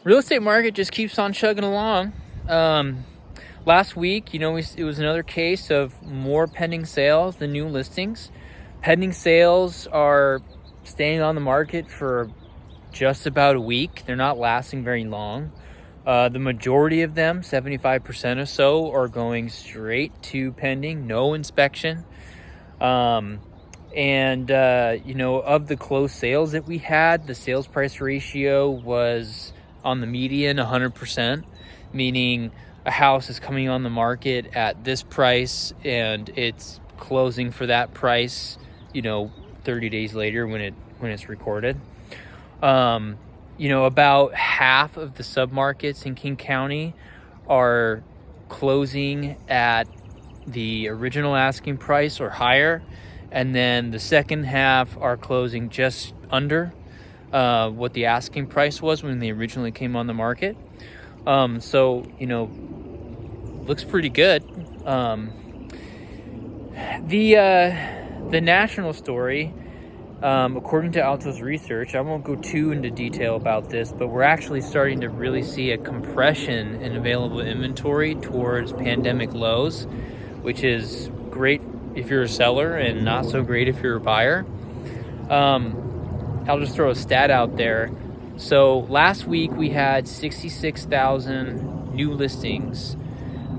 Real estate market just keeps on chugging along. Last week, it was another case of more pending sales than new listings. Pending sales are staying on the market for just about a week. They're not lasting very long. The majority of them, 75% or so, are going straight to pending, no inspection. Of the closed sales that we had, the sales price ratio was on the median 100%, meaning a house is coming on the market at this price and it's closing for that price, 30 days later when it's recorded. About half of the submarkets in King County are closing at the original asking price or higher, and then the second half are closing just under what the asking price was when they originally came on the market. Looks pretty good. The national story, according to Altos Research, I won't go too into detail about this, but we're actually starting to really see a compression in available inventory towards pandemic lows, which is great if you're a seller and not so great if you're a buyer. I'll just throw a stat out there. So last week we had 66,000 new listings.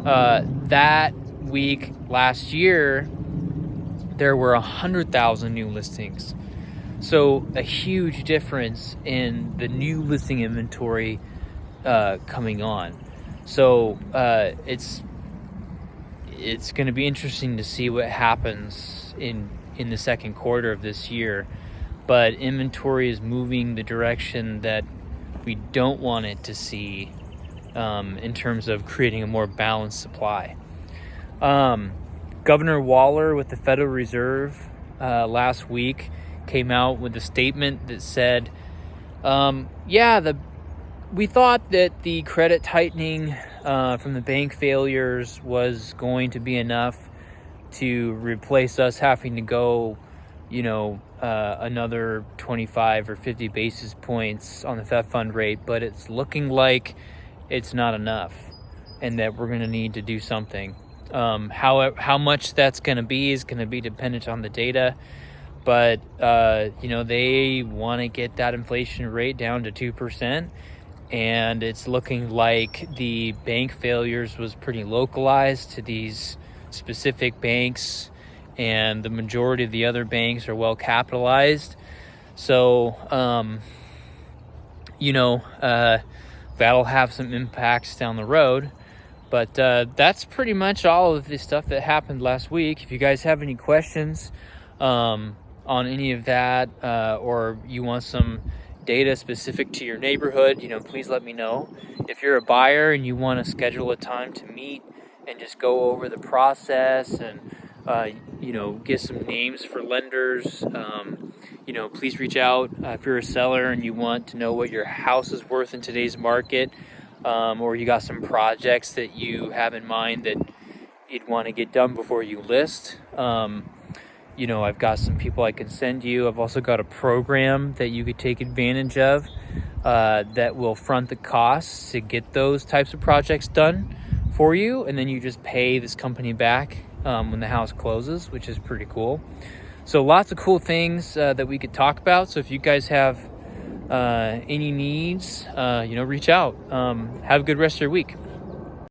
That week last year, there were 100,000 new listings. So a huge difference in the new listing inventory coming on. So it's going to be interesting to see what happens in the second quarter of this year. But inventory is moving the direction that we don't want it to see in terms of creating a more balanced supply. Governor Waller with the Federal Reserve last week came out with a statement that said, we thought that the credit tightening from the bank failures was going to be enough to replace us having to go, another 25 or 50 basis points on the Fed fund rate, but it's looking like it's not enough and that we're going to need to do something. How much that's going to be is going to be dependent on the data, but they want to get that inflation rate down to 2%, and it's looking like the bank failures was pretty localized to these specific banks, and the majority of the other banks are well capitalized. So that'll have some impacts down the road. But that's pretty much all of the stuff that happened last week. If you guys have any questions on any of that, or you want some data specific to your neighborhood, please let me know. If you're a buyer and you want to schedule a time to meet and just go over the process and get some names for lenders, please reach out. If you're a seller and you want to know what your house is worth in today's market, or you got some projects that you have in mind that you'd want to get done before you list, I've got some people I can send you. I've also got a program that you could take advantage of that will front the costs to get those types of projects done for you, and then you just pay this company back when the house closes, which is pretty cool. So lots of cool things that we could talk about. So if you guys have any needs, reach out. Have a good rest of your week.